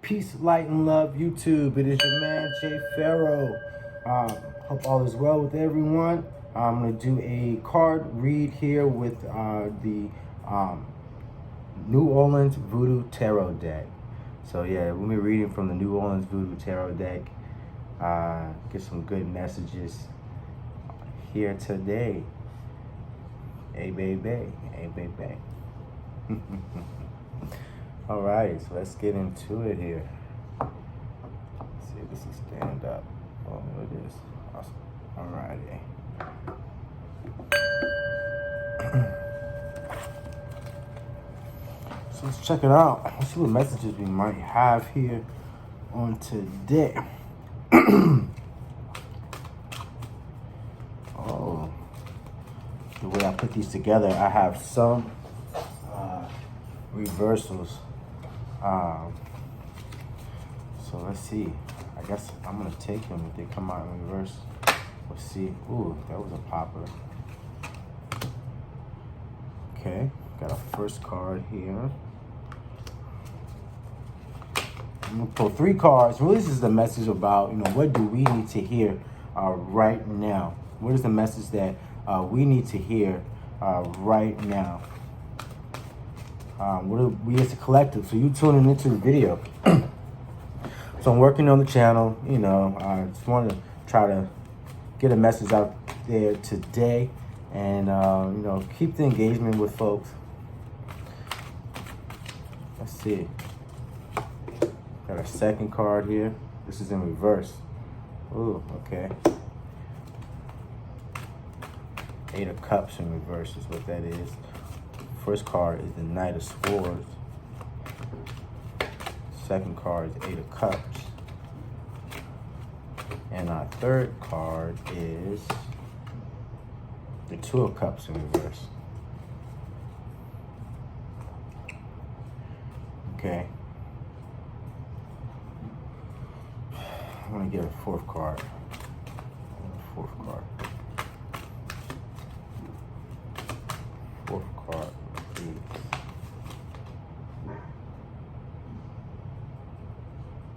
Peace, light, and love, YouTube. It is your man, J-Pharaoh. Hope all is well with everyone. I'm going to do a card read here with the New Orleans Voodoo Tarot deck. So yeah, we'll be reading from the New Orleans Voodoo Tarot deck. Get some good messages here today. Hey, baby. Hey, baby. All right, so let's get into it here. Let's see if this is stand up. Oh, it is. Awesome. All righty. So let's check it out. Let's see what messages we might have here on today. Oh, the way I put these together, I have some reversals. So let's see. I guess I'm gonna take them if they come out in reverse. Let's see. Ooh, that was a popper. Okay, got a first card here. I'm gonna pull 3 cards. Really, this is the message about, what do we need to hear right now? What is the message that we need to hear right now? What are we as a collective? So you tuning into the video. So I'm working on the channel, I just want to try to get a message out there today and, keep the engagement with folks. Let's see. Got a second card here. This is in reverse. Ooh, okay. 8 of Cups in reverse is what that is. First card is the Knight of Swords. Second card is 8 of Cups. And our third card is the 2 of Cups in reverse. Okay. I want to get a 4th card. Fourth card. Please.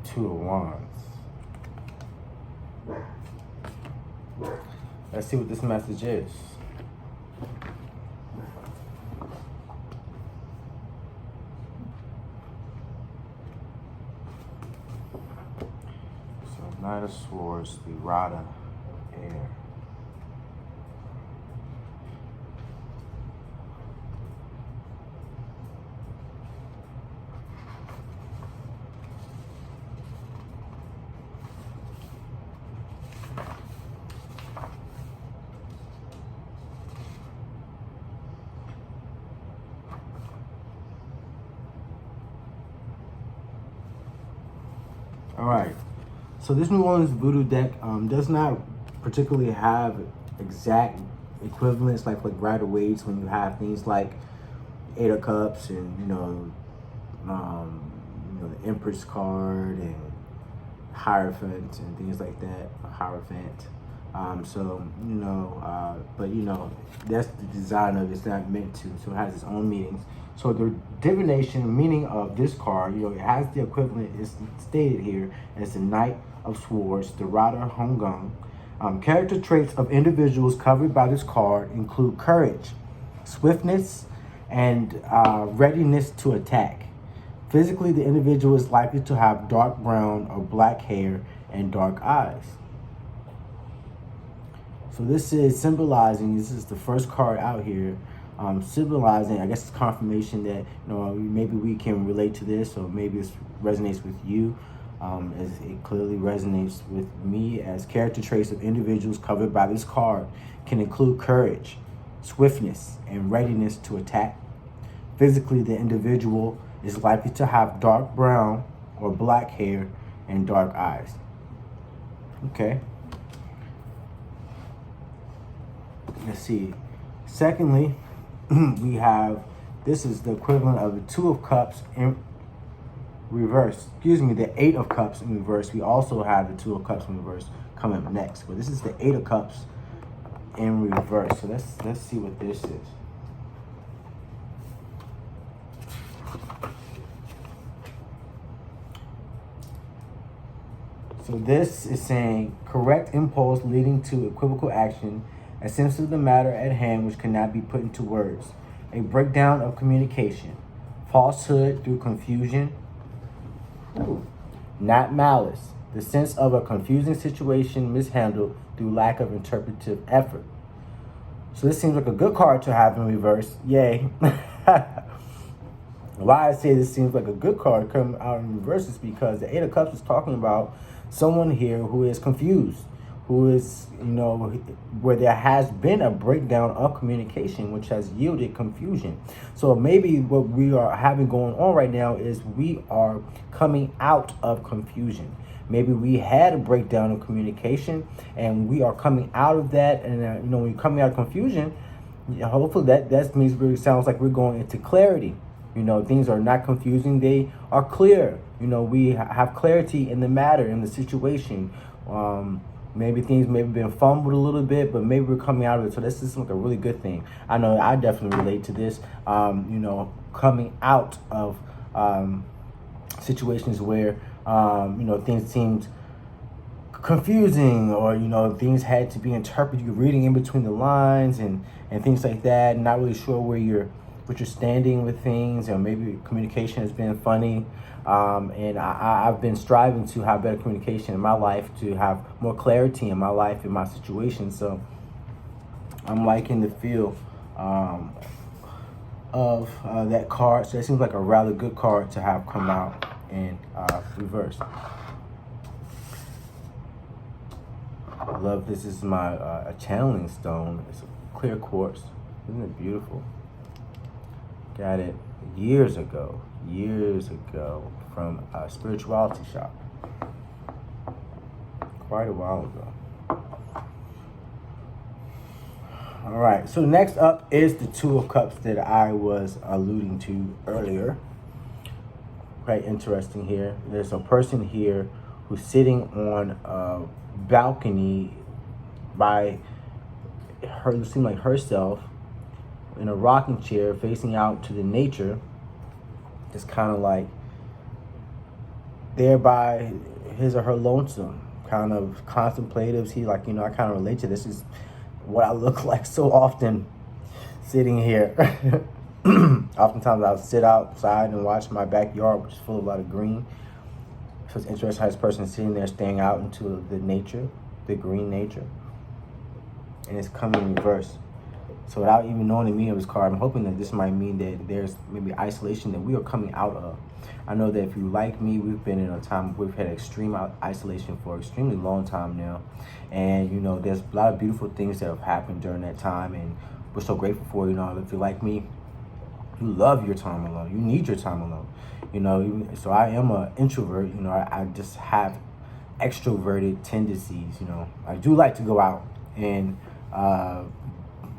2 of Wands. Let's see what this message is. So, Knight of Swords, the Rada, air. All right, so this New Orleans Voodoo deck does not particularly have exact equivalents like Rider Waite's when you have things like 8 of Cups and the Empress card and Hierophant and things like that. Hierophant. But that's the design of it. It's not meant to, so it has its own meanings. So the divination meaning of this card, it has the equivalent, it's stated here as the Knight of Swords, the Rada Hongung. Character traits of individuals covered by this card include courage, swiftness, and readiness to attack. Physically, the individual is likely to have dark brown or black hair and dark eyes. So this is symbolizing, this is the first card out here, symbolizing, I guess it's confirmation that, maybe we can relate to this, or maybe this resonates with you, as it clearly resonates with me, as character traits of individuals covered by this card can include courage, swiftness, and readiness to attack. Physically, the individual is likely to have dark brown or black hair and dark eyes. Okay. Let's see. Secondly, we have, this is the equivalent of the 2 of Cups in reverse. Excuse me, the 8 of Cups in reverse. We also have the 2 of Cups in reverse coming up next. But this is the 8 of Cups in reverse. So let's see what this is. So this is saying correct impulse leading to equivocal action, a sense of the matter at hand which cannot be put into words, a breakdown of communication, falsehood through confusion, not malice, the sense of a confusing situation mishandled through lack of interpretive effort. So this seems like a good card to have in reverse. Yay. Why I say this seems like a good card come out in reverse is because the Eight of Cups is talking about someone here who is confused, who is, where there has been a breakdown of communication, which has yielded confusion. So maybe what we are having going on right now is we are coming out of confusion. Maybe we had a breakdown of communication and we are coming out of that. And, when you're coming out of confusion, hopefully that means it sounds like we're going into clarity. Things are not confusing. They are clear. We have clarity in the matter, in the situation. Maybe things maybe been fumbled a little bit, but maybe we're coming out of it. So this is like a really good thing. I know I definitely relate to this. Coming out of situations where, things seemed confusing, or things had to be interpreted. You're reading in between the lines and things like that, and not really sure what you're standing with things, or maybe communication has been funny. And I've been striving to have better communication in my life, to have more clarity in my life, in my situation. So I'm liking the feel of that card. So it seems like a rather good card to have come out in reverse. I love this. This is my a channeling stone. It's a clear quartz. Isn't it beautiful? Got it years ago from a spirituality shop. Quite a while ago. All right, so next up is the Two of Cups that I was alluding to earlier. Quite interesting here. There's a person here who's sitting on a balcony by her, it seemed like herself, in a rocking chair facing out to the nature. It's kind of like there by his or her lonesome, kind of contemplative. He like, I kind of relate to this. Is what I look like so often sitting here. Oftentimes I'll sit outside and watch my backyard, which is full of a lot of green. So it's interesting how this person is sitting there staring out into the nature, the green nature. And it's coming in reverse. So without even knowing the meaning of this card, I'm hoping that this might mean that there's maybe isolation that we are coming out of. I know that if you like me, we've been in a time, we've had extreme isolation for an extremely long time now. And, there's a lot of beautiful things that have happened during that time. And we're so grateful for, if you like me, you love your time alone. You need your time alone. So I am an introvert. I just have extroverted tendencies. I do like to go out and,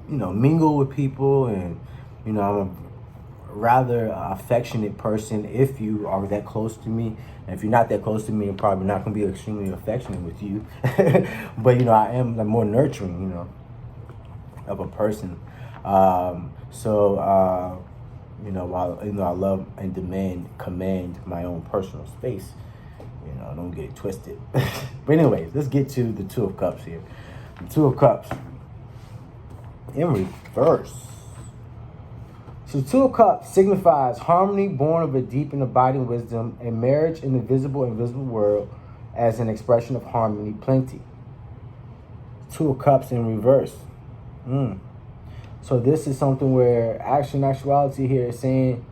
mingle with people, and, I'm a rather affectionate person if you are that close to me. And if you're not that close to me, I'm probably not going to be extremely affectionate with you. But, I am more nurturing, of a person. While, I love and command my own personal space, don't get it twisted. But anyways, let's get to the Two of Cups here. The Two of Cups in reverse. So Two of Cups signifies harmony born of a deep and abiding wisdom, a marriage in the visible and invisible world as an expression of harmony, plenty. Two of Cups in reverse. So this is something where actuality here is saying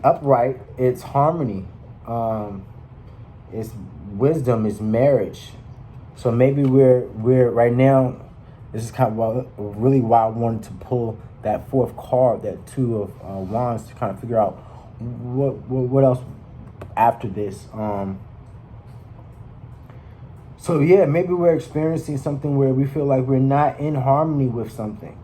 upright, it's harmony, it's wisdom, it's marriage. So maybe we're right now, this is kind of really why I wanted to pull that fourth card, that Two of Wands, to kind of figure out what else after this. So yeah, maybe we're experiencing something where we feel like we're not in harmony with something.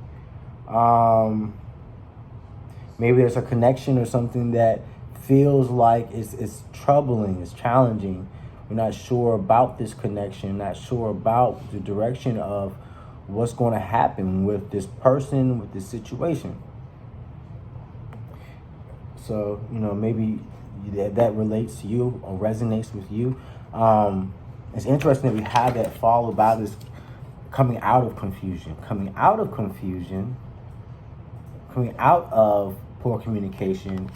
Maybe there's a connection or something that feels like it's troubling, it's challenging. We're not sure about this connection, not sure about the direction of what's going to happen with this person, with this situation. So, maybe that relates to you or resonates with you. It's interesting that we have that followed by this coming out of confusion, coming out of confusion, coming out of poor communication,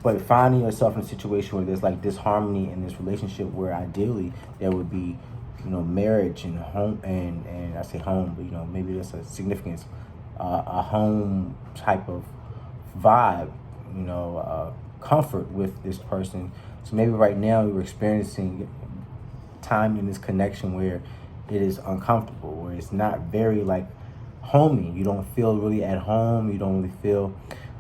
but finding yourself in a situation where there's like disharmony in this relationship, where ideally there would be, marriage and home, and I say home, but maybe there's a significance, a home type of vibe, comfort with this person. So maybe right now you're experiencing time in this connection where it is uncomfortable, where it's not very like homey. You don't feel really at home. You don't really feel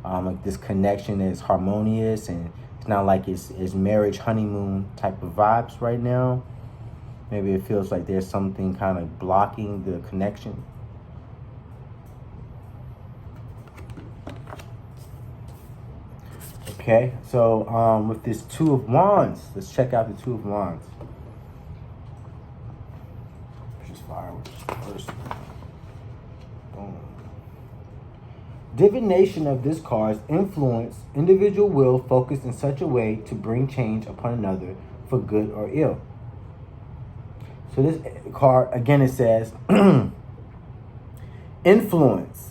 like this connection is harmonious, and it's not like it's marriage honeymoon type of vibes right now. Maybe it feels like there's something kind of blocking the connection. Okay, so with this Two of Wands, let's check out the Two of Wands. Just fire with this first one. Boom. Divination of this card's influence, individual will focused in such a way to bring change upon another for good or ill. So this card, again, it says influence.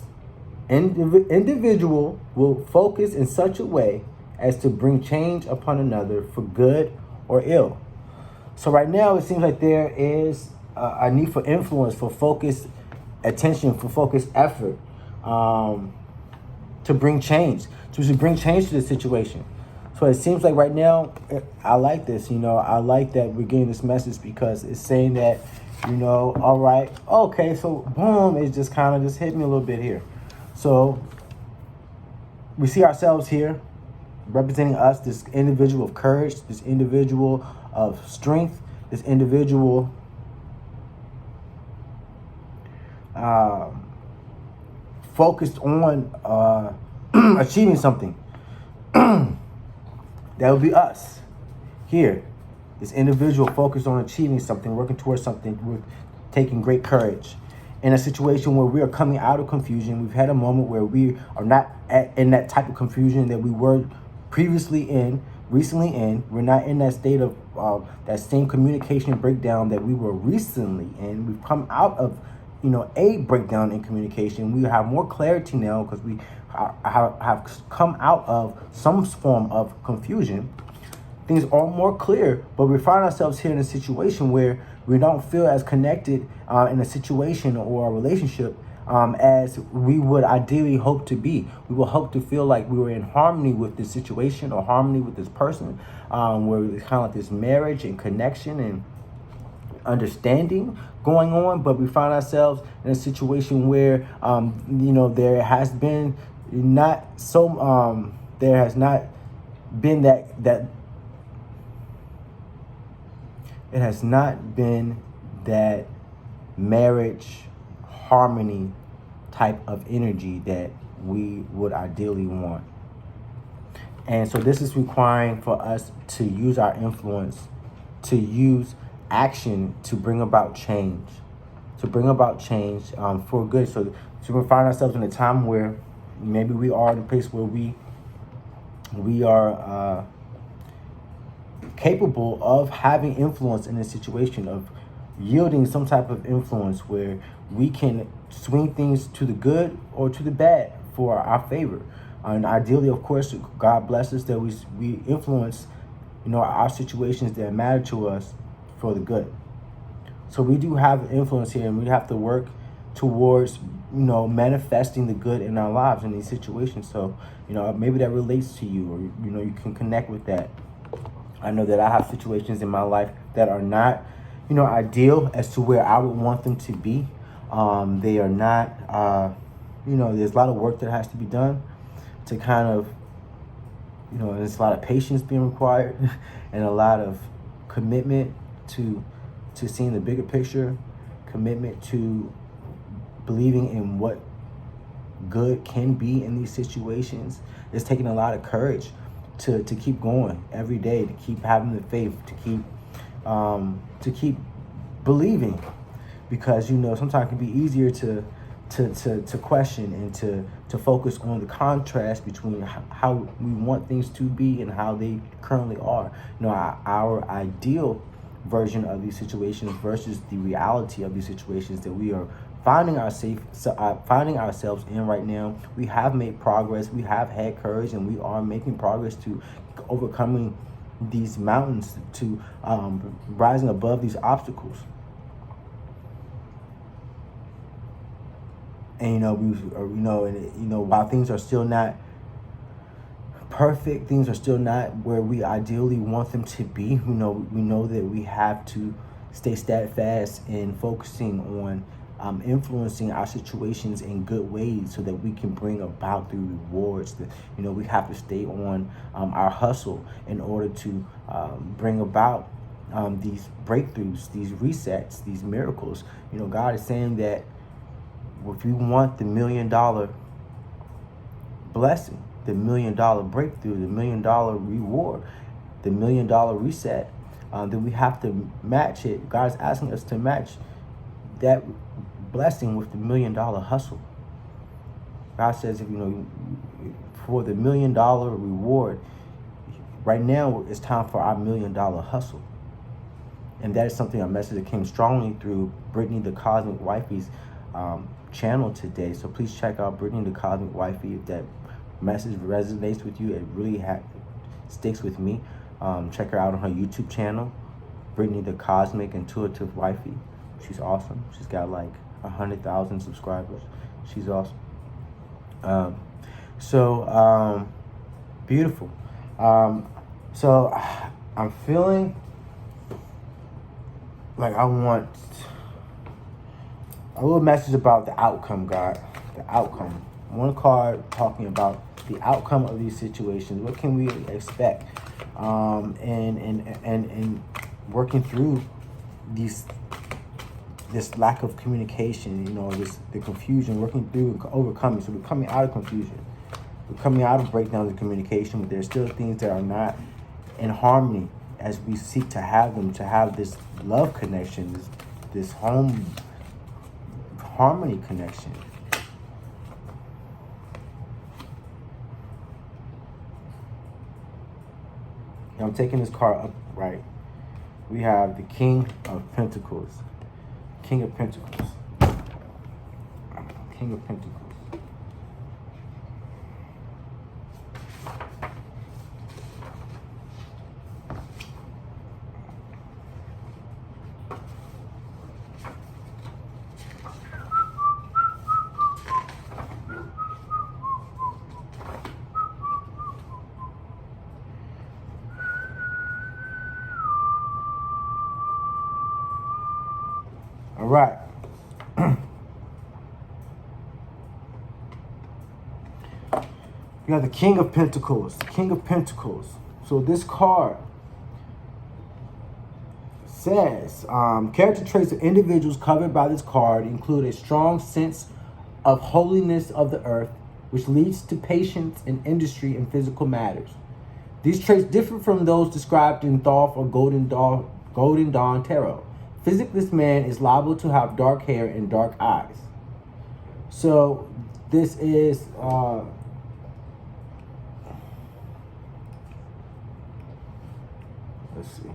Individual will focus in such a way as to bring change upon another for good or ill. So right now it seems like there is a need for influence, for focused attention, for focused effort, to bring change, to bring change to the situation. So it seems like right now, I like this, I like that we're getting this message, because it's saying that, all right, okay, so boom, it just kind of just hit me a little bit here. So we see ourselves here representing us, this individual of courage, this individual of strength, this individual focused on achieving something. That would be us here. This individual focused on achieving something, working towards something, with taking great courage. In a situation where we are coming out of confusion, we've had a moment where we are not in that type of confusion that we were previously in, recently in. We're not in that state of that same communication breakdown that we were recently in. We've come out of, a breakdown in communication. We have more clarity now because we have come out of some form of confusion. Things are more clear, but we find ourselves here in a situation where we don't feel as connected in a situation or a relationship as we would ideally hope to be. We will hope to feel like we were in harmony with this situation or harmony with this person, where it's kind of like this marriage and connection and understanding going on, but we find ourselves in a situation where there has been not so there has not been that it has not been that marriage harmony type of energy that we would ideally want. And so this is requiring for us to use our influence, to use action to bring about change, for good. So we find ourselves in a time where maybe we are in a place where we are capable of having influence in a situation, of yielding some type of influence where we can swing things to the good or to the bad for our favor. And ideally, of course, God bless us that we influence, our situations that matter to us for the good. So we do have influence here, and we have to work towards, manifesting the good in our lives in these situations. So, maybe that relates to you, or, you can connect with that. I know that I have situations in my life that are not, ideal as to where I would want them to be. They are not, there's a lot of work that has to be done to kind of, there's a lot of patience being required and a lot of commitment to seeing the bigger picture, commitment to believing in what good can be in these situations. It's taking a lot of courage to keep going every day, to keep having the faith, to keep believing, because sometimes it can be easier to question and to focus on the contrast between how we want things to be and how they currently are. Our ideal version of these situations versus the reality of these situations that we are finding ourselves in right now. We have made progress. We have had courage, and we are making progress to overcoming these mountains, to rising above these obstacles. And while things are still not perfect, things are still not where we ideally want them to be. We know that we have to stay steadfast in focusing on influencing our situations in good ways so that we can bring about the rewards. That we have to stay on our hustle in order to bring about these breakthroughs, these resets, these miracles. God is saying that if you want the $1 million blessing, the $1 million breakthrough, the $1 million reward, the $1 million reset, then we have to match it. God's asking us to match that blessing with the $1 million hustle. God says, for the $1 million reward, right now it's time for our $1 million hustle. And that is something, a message that came strongly through Brittany the Cosmic Wifey's channel today. So please check out Brittany the Cosmic Wifey. If that message resonates with you, it really sticks with me. Check her out on her YouTube channel, Brittany the Cosmic Intuitive Wifey. She's awesome. She's got like 100,000 subscribers. She's awesome. Beautiful. So I'm feeling like I want a little message about the outcome, God. The outcome. One card talking about the outcome of these situations. What can we expect? And working through this lack of communication, the confusion, working through and overcoming. So we're coming out of confusion. We're coming out of breakdowns of communication, but there's still things that are not in harmony as we seek to have them, to have this love connection, this home harmony connection. Now I'm taking this card upright. We have the King of Pentacles. King of Pentacles. King of Pentacles. All right. You have the King of Pentacles. The King of Pentacles. So this card says, character traits of individuals covered by this card include a strong sense of holiness of the earth, which leads to patience in industry and physical matters. These traits differ from those described in Thoth or Golden Dawn Tarot. Physically, this man is liable to have dark hair and dark eyes. So this is let's see.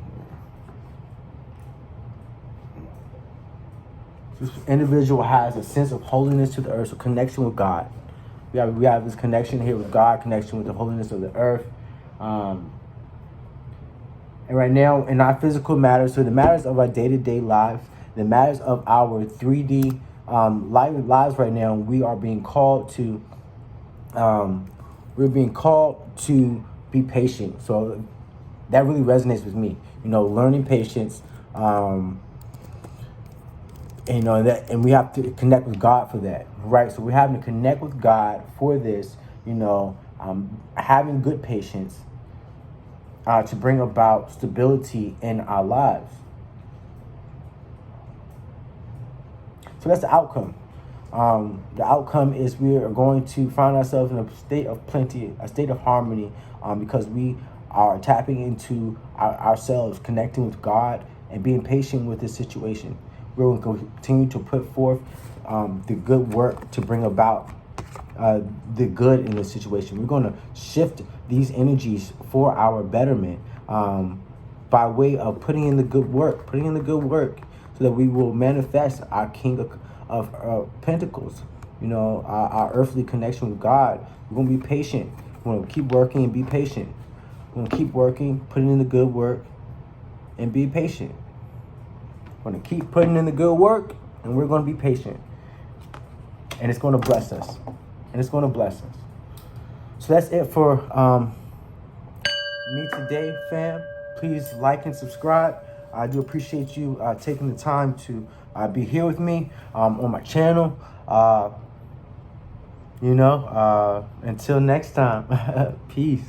This individual has a sense of holiness to the earth, so connection with God. We have this connection here with God, connection with the holiness of the earth. And right now, in our physical matters, so the matters of our day-to-day lives, the matters of our 3D lives right now, we are being called to, be patient. So that really resonates with me. Learning patience, and we have to connect with God for that, right? So we're having to connect with God for this. Having good patience. To bring about stability in our lives. So that's the outcome. The outcome is we are going to find ourselves in a state of plenty, a state of harmony, because we are tapping into ourselves, connecting with God, and being patient with this situation. We're going to continue to put forth the good work to bring about the good in this situation. We're going to shift these energies for our betterment, by way of putting in the good work, so that we will manifest our King of Pentacles. You know, our earthly connection with God. We're going to be patient. We're going to keep working and be patient. We're going to keep working, putting in the good work, and be patient. We're going to keep putting in the good work, and we're going to be patient. And it's going to bless us. So that's it for me today, fam. Please like and subscribe. I do appreciate you taking the time to be here with me on my channel. Until next time, peace.